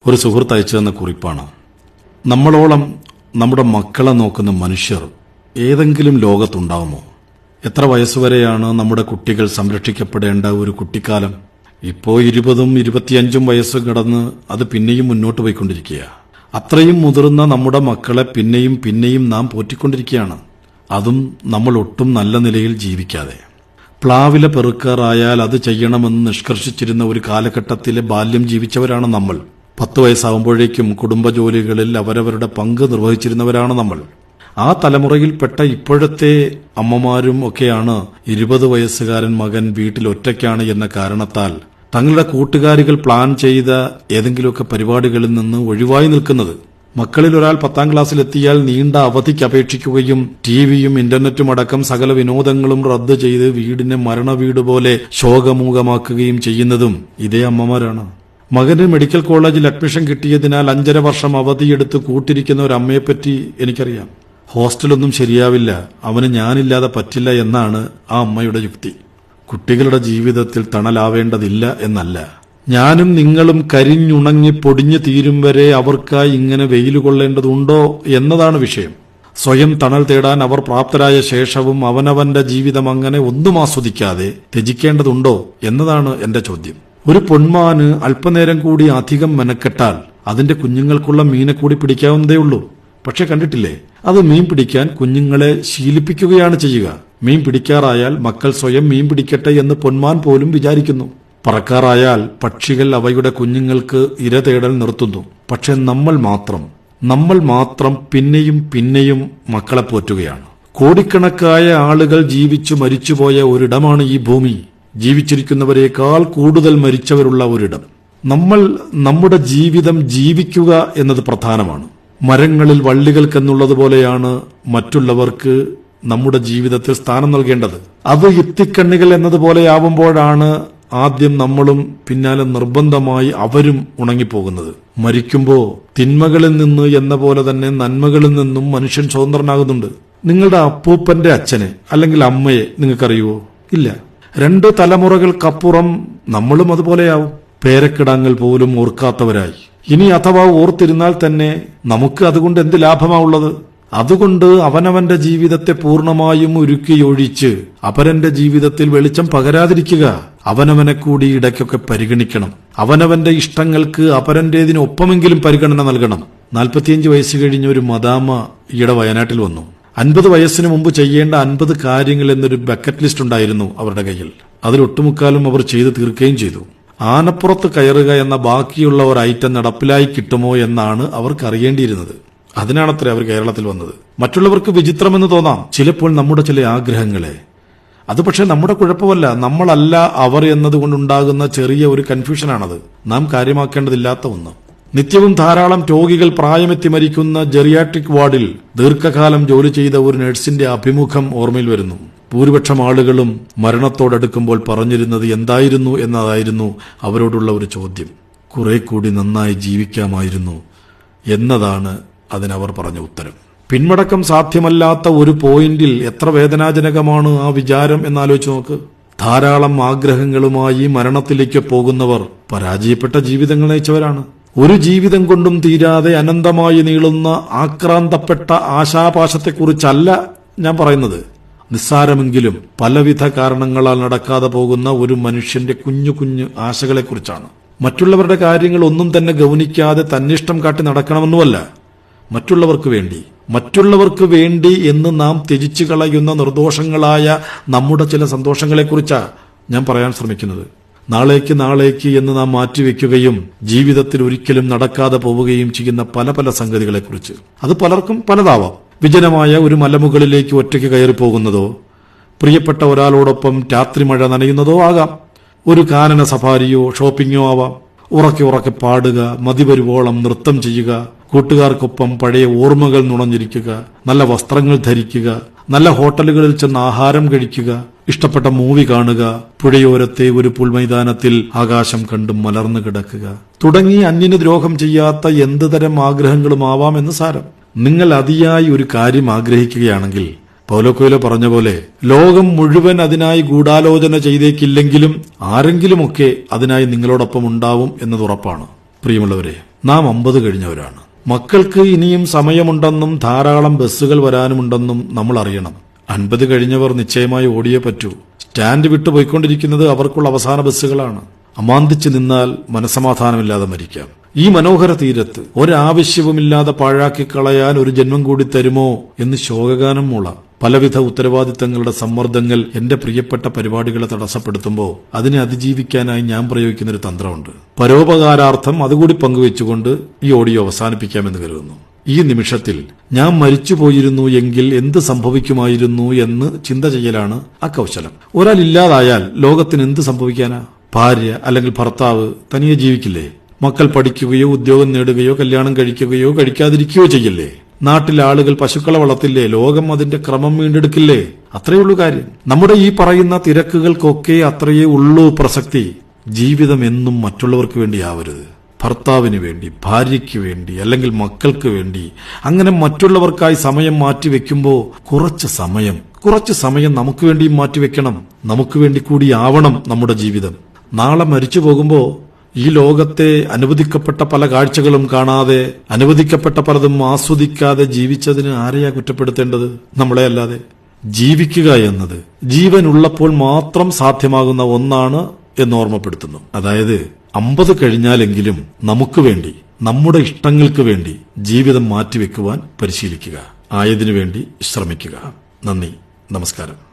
ഒരു സുഹൃത്ത് അയച്ചു തന്ന കുറിപ്പാണ്. നമ്മളോളം നമ്മുടെ മക്കളെ നോക്കുന്ന മനുഷ്യർ ഏതെങ്കിലും ലോകത്തുണ്ടാവുമോ? എത്ര വയസ്സുവരെയാണ് നമ്മുടെ കുട്ടികൾ സംരക്ഷിക്കപ്പെടേണ്ട ഒരു കുട്ടിക്കാലം? ഇപ്പോൾ 20ഉം 25ഉം വയസ്സ് കടന്ന് അത് പിന്നെയും മുന്നോട്ട് പോയിക്കൊണ്ടിരിക്കുക. അത്രയും മുതിർന്ന നമ്മുടെ മക്കളെ പിന്നെയും നാം പോറ്റിക്കൊണ്ടിരിക്കുകയാണ്. അതും നമ്മൾ ഒട്ടും നല്ല നിലയിൽ ജീവിക്കാതെ. പ്ലാവില പെറുക്കാറായാൽ അത് ചെയ്യണമെന്ന് നിഷ്കർഷിച്ചിരുന്ന ഒരു കാലഘട്ടത്തിലെ ബാല്യം ജീവിച്ചവരാണ് നമ്മൾ. 10 വയസ്സാകുമ്പോഴേക്കും കുടുംബജോലികളിൽ അവരവരുടെ പങ്ക് നിർവഹിച്ചിരുന്നവരാണ് നമ്മൾ. ആ തലമുറയിൽപ്പെട്ട ഇപ്പോഴത്തെ അമ്മമാരും ഒക്കെയാണ് 20 വയസ്സുകാരൻ മകൻ വീട്ടിൽ ഒറ്റയ്ക്കാണ് എന്ന കാരണത്താൽ തങ്ങളുടെ കൂട്ടുകാരികൾ പ്ലാൻ ചെയ്ത ഏതെങ്കിലുമൊക്കെ പരിപാടികളിൽ നിന്ന് ഒഴിവായി നിൽക്കുന്നത്. മക്കളിൽ ഒരാൾ 10ാം ക്ലാസ്സിലെത്തിയാൽ നീണ്ട അവധിക്ക് അപേക്ഷിക്കുകയും ടിവിയും ഇന്റർനെറ്റും അടക്കം സകല വിനോദങ്ങളും റദ്ദ് ചെയ്ത് വീടിനെ മരണവീട് പോലെ ശോകമൂകമാക്കുകയും ചെയ്യുന്നതും ഇതേ അമ്മമാരാണ്. മകന് മെഡിക്കൽ കോളേജിൽ അഡ്മിഷൻ കിട്ടിയതിനാൽ 5.5 വർഷം അവധിയെടുത്ത് കൂട്ടിരിക്കുന്ന ഒരു അമ്മയെപ്പറ്റി എനിക്കറിയാം. ഹോസ്റ്റലൊന്നും ശരിയാവില്ല, അവന് ഞാനില്ലാതെ പറ്റില്ല എന്നാണ് ആ അമ്മയുടെ യുക്തി. കുട്ടികളുടെ ജീവിതത്തിൽ തണലാവേണ്ടതില്ല എന്നല്ല, ഞാനും നിങ്ങളും കരിഞ്ഞുണങ്ങി പൊടിഞ്ഞു തീരും വരെ അവർക്കായി ഇങ്ങനെ വെയിൽ കൊള്ളേണ്ടതുണ്ടോ എന്നതാണ് വിഷയം. സ്വയം തണൽ തേടാൻ അവർ പ്രാപ്തരായ ശേഷവും അവനവന്റെ ജീവിതം അങ്ങനെ ഒന്നും ആസ്വദിക്കാതെ ത്യജിക്കേണ്ടതുണ്ടോ എന്നതാണ് എന്റെ ചോദ്യം. ഒരു പൊന്മാന് അല്പനേരം കൂടി അധികം മെനക്കെട്ടാൽ അതിന്റെ കുഞ്ഞുങ്ങൾക്കുള്ള മീനെ കൂടി പിടിക്കാവുന്നതേ ഉള്ളൂ. പക്ഷെ കണ്ടിട്ടില്ലേ, അത് മീൻ പിടിക്കാൻ കുഞ്ഞുങ്ങളെ ശീലിപ്പിക്കുകയാണ് ചെയ്യുക. മീൻ പിടിക്കാറായാൽ മക്കൾ സ്വയം മീൻ പിടിക്കട്ടെ എന്ന് പൊന്മാൻ പോലും വിചാരിക്കുന്നു. പറക്കാറായാൽ പക്ഷികൾ അവയുടെ കുഞ്ഞുങ്ങൾക്ക് ഇര തേടൽ നിർത്തുന്നു. പക്ഷെ നമ്മൾ മാത്രം പിന്നെയും മക്കളെ പോറ്റുകയാണ്. കോടിക്കണക്കായ ആളുകൾ ജീവിച്ചു മരിച്ചുപോയ ഒരിടമാണ് ഈ ഭൂമി. ജീവിച്ചിരിക്കുന്നവരെക്കാൾ കൂടുതൽ മരിച്ചവരുള്ള ഒരിടം. നമ്മൾ നമ്മുടെ ജീവിതം ജീവിക്കുക എന്നത് പ്രധാനമാണ്. മരങ്ങളിൽ വള്ളികൾക്കെന്നുള്ളതുപോലെയാണ് മറ്റുള്ളവർക്ക് നമ്മുടെ ജീവിതത്തിൽ സ്ഥാനം നൽകേണ്ടത്. അത് ഇത്തിക്കണ്ണികൾ എന്നതുപോലെയാവുമ്പോഴാണ് ആദ്യം നമ്മളും പിന്നാലെ നിർബന്ധമായി അവരും ഉണങ്ങിപ്പോകുന്നത്. മരിക്കുമ്പോ തിന്മകളിൽ നിന്ന് എന്ന പോലെ തന്നെ നന്മകളിൽ നിന്നും മനുഷ്യൻ സ്വതന്ത്രനാകുന്നുണ്ട്. നിങ്ങളുടെ അപ്പൂപ്പന്റെ അച്ഛനെ അല്ലെങ്കിൽ അമ്മയെ നിങ്ങൾക്കറിയുവോ? ഇല്ല. 2 തലമുറകൾക്കപ്പുറം നമ്മളും അതുപോലെയാവും. പേരക്കിടാങ്ങൾ പോലും ഓർക്കാത്തവരായി. ഇനി അഥവാ ഓർത്തിരുന്നാൽ തന്നെ നമുക്ക് അതുകൊണ്ട് എന്ത് ലാഭമാവുള്ളത്? അതുകൊണ്ട് അവനവന്റെ ജീവിതത്തെ പൂർണ്ണമായും ഉരുക്കിയൊഴിച്ച് അപരന്റെ ജീവിതത്തിൽ വെളിച്ചം പകരാതിരിക്കുക. അവനവനെ കൂടി ഇടയ്ക്കൊക്കെ പരിഗണിക്കണം. അവനവന്റെ ഇഷ്ടങ്ങൾക്ക് അപരന്റേതിനൊപ്പമെങ്കിലും പരിഗണന നൽകണം. 45 വയസ്സ് കഴിഞ്ഞ ഒരു മദാമ ഈയിടെ വയനാട്ടിൽ വന്നു. 50 വയസ്സിന് മുമ്പ് ചെയ്യേണ്ട 50 കാര്യങ്ങൾ എന്നൊരു ബക്കറ്റ് ലിസ്റ്റ് ഉണ്ടായിരുന്നു അവരുടെ കയ്യിൽ. അതിലൊട്ടുമുക്കാലും അവർ ചെയ്തു തീർക്കുകയും ചെയ്തു. ആനപ്പുറത്ത് കയറുക എന്ന ബാക്കിയുള്ള ഒരു ഐറ്റം നടപ്പിലായി കിട്ടുമോ എന്നാണ് അവർക്ക് അറിയേണ്ടിയിരുന്നത്. അതിനാണത്രേ അവർ കേരളത്തിൽ വന്നത്. മറ്റുള്ളവർക്ക് വിചിത്രമെന്ന് തോന്നാം ചിലപ്പോൾ നമ്മുടെ ചില ആഗ്രഹങ്ങളെ. അത് പക്ഷെ നമ്മുടെ കുഴപ്പമല്ല, നമ്മളല്ല അവർ എന്നതുകൊണ്ടുണ്ടാകുന്ന ചെറിയ ഒരു കൺഫ്യൂഷനാണത്. നാം കാര്യമാക്കേണ്ടതില്ലാത്ത ഒന്ന്. നിത്യവും ധാരാളം രോഗികൾ പ്രായമെത്തി മരിക്കുന്ന ജെറിയാട്രിക് വാർഡിൽ ദീർഘകാലം ജോലി ചെയ്ത ഒരു നഴ്സിന്റെ അഭിമുഖം ഓർമ്മയിൽ വരുന്നു. ഭൂരിപക്ഷം ആളുകളും മരണത്തോടടുക്കുമ്പോൾ പറഞ്ഞിരുന്നത് എന്തായിരുന്നു എന്നതായിരുന്നു അവരോടുള്ള ഒരു ചോദ്യം. കുറെ കൂടി നന്നായി ജീവിക്കാമായിരുന്നു എന്നതാണ് അതിനവർ പറഞ്ഞ ഉത്തരം. പിന്മടക്കം സാധ്യമല്ലാത്ത ഒരു പോയിന്റിൽ എത്ര വേദനാജനകമാണ് ആ വിചാരം എന്നാലോചിച്ച് നോക്ക്. ധാരാളം ആഗ്രഹങ്ങളുമായി മരണത്തിലേക്ക് പോകുന്നവർ പരാജയപ്പെട്ട ജീവിതങ്ങൾ നയിച്ചവരാണ്. ഒരു ജീവിതം കൊണ്ടും തീരാതെ അനന്തമായി നീളുന്ന ആക്രാന്തപ്പെട്ട ആശാപാശത്തെക്കുറിച്ചല്ല ഞാൻ പറയുന്നത്. നിസ്സാരമെങ്കിലും പലവിധ കാരണങ്ങളാൽ നടക്കാതെ പോകുന്ന ഒരു മനുഷ്യന്റെ കുഞ്ഞു ആശകളെക്കുറിച്ചാണ്. മറ്റുള്ളവരുടെ കാര്യങ്ങൾ ഒന്നും തന്നെ ഗൗനിക്കാതെ തന്നിഷ്ടം കാട്ടി നടക്കണമെന്നുമല്ല, മറ്റുള്ളവർക്ക് വേണ്ടി എന്ന് നാം ത്യജിച്ചു കളയുന്ന നിർദോഷങ്ങളായ നമ്മുടെ ചില സന്തോഷങ്ങളെക്കുറിച്ചാണ് ഞാൻ പറയാൻ ശ്രമിക്കുന്നത്. നാളേക്ക് എന്ന് നാം മാറ്റിവെക്കുകയും ജീവിതത്തിൽ ഒരിക്കലും നടക്കാതെ പോവുകയും ചെയ്യുന്ന പല സംഗതികളെക്കുറിച്ച്. അത് പലർക്കും പലതാവാം. വിജനമായ ഒരു മലമുകളിലേക്ക് ഒറ്റയ്ക്ക് കയറിപ്പോകുന്നതോ, പ്രിയപ്പെട്ട ഒരാളോടൊപ്പം രാത്രി മഴ നനയുന്നതോ ആകാം. ഒരു കാനന സഫാരിയോ ഷോപ്പിംഗോ ആവാം. ഉറക്കെ പാടുക, മതിവരുവോളം നൃത്തം ചെയ്യുക, കൂട്ടുകാർക്കൊപ്പം പഴയ ഓർമ്മകൾ നുണഞ്ഞിരിക്കുക, നല്ല വസ്ത്രങ്ങൾ ധരിക്കുക, നല്ല ഹോട്ടലുകളിൽ ചെന്ന് ആഹാരം കഴിക്കുക, ഇഷ്ടപ്പെട്ട മൂവി കാണുക, പുഴയോരത്തെ ഒരു പുൽമൈതാനത്തിൽ ആകാശം കണ്ടും മലർന്നു കിടക്കുക തുടങ്ങി അന്യന് ദ്രോഹം ചെയ്യാത്ത എന്തുതരം ആഗ്രഹങ്ങളുമാവാമെന്ന് സാരം. നിങ്ങൾ അതിയായി ഒരു കാര്യം ആഗ്രഹിക്കുകയാണെങ്കിൽ പൗലോ കൊയ്ലോ പറഞ്ഞ പോലെ ലോകം മുഴുവൻ അതിനായി ഗൂഢാലോചന ചെയ്തേക്കില്ലെങ്കിലും ആരെങ്കിലുമൊക്കെ അതിനായി നിങ്ങളോടൊപ്പം ഉണ്ടാവും എന്നത് ഉറപ്പാണ്. പ്രിയമുള്ളവരെ, നാം 50 കഴിഞ്ഞവരാണ്. മക്കൾക്ക് ഇനിയും സമയമുണ്ടെന്നും ധാരാളം ബസ്സുകൾ വരാനുമുണ്ടെന്നും നമ്മൾ അറിയണം. 50 കഴിഞ്ഞവർ നിശ്ചയമായി ഓടിയേ പറ്റൂ. സ്റ്റാൻഡ് വിട്ടു പോയിക്കൊണ്ടിരിക്കുന്നത് അവർക്കുള്ള അവസാന ബസ്സുകളാണ്. അമാന്തിച്ചു നിന്നാൽ മനസമാധാനമില്ലാതെ മരിക്കാം. ഈ മനോഹര തീരത്ത് ഒരാവശ്യവുമില്ലാതെ പാഴാക്കി കളയാൻ ഒരു ജന്മം കൂടി തരുമോ എന്ന് ശോകഗാനം മൂളാം. പലവിധ ഉത്തരവാദിത്തങ്ങളുടെ സമ്മർദ്ദങ്ങൾ എന്റെ പ്രിയപ്പെട്ട പരിപാടികളെ തടസ്സപ്പെടുത്തുമ്പോൾ അതിനെ അതിജീവിക്കാനായി ഞാൻ പ്രയോഗിക്കുന്ന ഒരു തന്ത്രമുണ്ട്. പരോപകാരാർത്ഥം അതുകൂടി പങ്കുവെച്ചുകൊണ്ട് ഈ ഓഡിയോ അവസാനിപ്പിക്കാമെന്ന് കരുതുന്നു. ഈ നിമിഷത്തിൽ ഞാൻ മരിച്ചുപോയിരുന്നു എങ്കിൽ എന്ത് സംഭവിക്കുമായിരുന്നു എന്ന് ചിന്ത ചെയ്യലാണ് ആ കൗശലം. ഒരാൾ ഇല്ലാതായാൽ ലോകത്തിന് എന്ത് സംഭവിക്കാനാ? ഭാര്യ അല്ലെങ്കിൽ ഭർത്താവ് തനിയെ ജീവിക്കില്ലേ? മക്കൾ പഠിക്കുകയോ ഉദ്യോഗം നേടുകയോ കല്യാണം കഴിക്കുകയോ കഴിക്കാതിരിക്കുകയോ ചെയ്യില്ലേ? നാട്ടിലെ ആളുകൾ പശുക്കളെ വളർത്തില്ലേ? ലോകം അതിന്റെ ക്രമം വീണ്ടെടുക്കില്ലേ? അത്രയുള്ളൂ കാര്യം. നമ്മുടെ ഈ പറയുന്ന തിരക്കുകൾക്കൊക്കെ അത്രയേ ഉള്ളൂ പ്രസക്തി. ജീവിതം എന്നും മറ്റുള്ളവർക്ക് വേണ്ടിയാവരുത്. ഭർത്താവിന് വേണ്ടി, ഭാര്യയ്ക്ക് വേണ്ടി, അല്ലെങ്കിൽ മക്കൾക്ക് വേണ്ടി, അങ്ങനെ മറ്റുള്ളവർക്കായി സമയം മാറ്റിവെക്കുമ്പോൾ കുറച്ച് സമയം നമുക്ക് വേണ്ടിയും മാറ്റിവെക്കണം. നമുക്ക് വേണ്ടി കൂടി ആവണം നമ്മുടെ ജീവിതം. നാളെ മരിച്ചു പോകുമ്പോൾ ഈ ലോകത്തെ അനുവദിക്കപ്പെട്ട പല കാഴ്ചകളും കാണാതെ, അനുവദിക്കപ്പെട്ട പലതും ആസ്വദിക്കാതെ ജീവിച്ചതിന് ആരെയാ കുറ്റപ്പെടുത്തേണ്ടത്? നമ്മളെ അല്ലാതെ. ജീവിക്കുക എന്നത് ജീവൻ ഉള്ളപ്പോൾ മാത്രം സാധ്യമാകുന്ന ഒന്നാണ് എന്ന് ഓർമ്മപ്പെടുത്തുന്നു. അതായത് 50 കഴിഞ്ഞാലെങ്കിലും നമുക്ക് വേണ്ടി, നമ്മുടെ ഇഷ്ടങ്ങൾക്ക് വേണ്ടി ജീവിതം മാറ്റിവെക്കുവാൻ പരിശീലിക്കുക. ആയതിനു വേണ്ടി ശ്രമിക്കുക. നന്ദി, നമസ്കാരം.